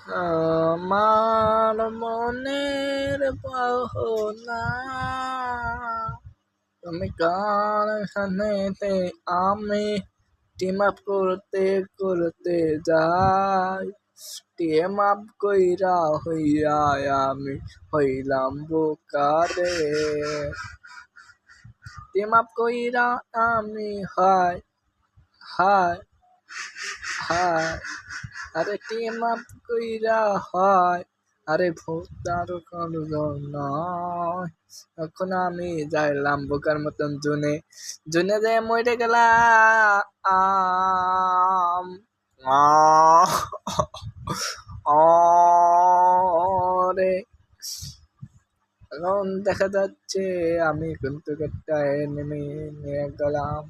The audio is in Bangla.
আমার মনের পাহনা তুমি কারখানেতে আমি টিম আপ করতে করতে যাই, টিম আপ কইরা হইয়া আমি হইলাম বোকারে, টিম আপ কইরা আমি হায় হায় হায়, আরে টিম আপ কইরা হয়, আরে ভোটার নয়, এখন আমি যাইলাম বোকার মতন জুনে জুনে যে মরে গেলাম। রে এখন দেখা যাচ্ছে আমি কিন্তু একটা নেমে নিয়ে গেলাম।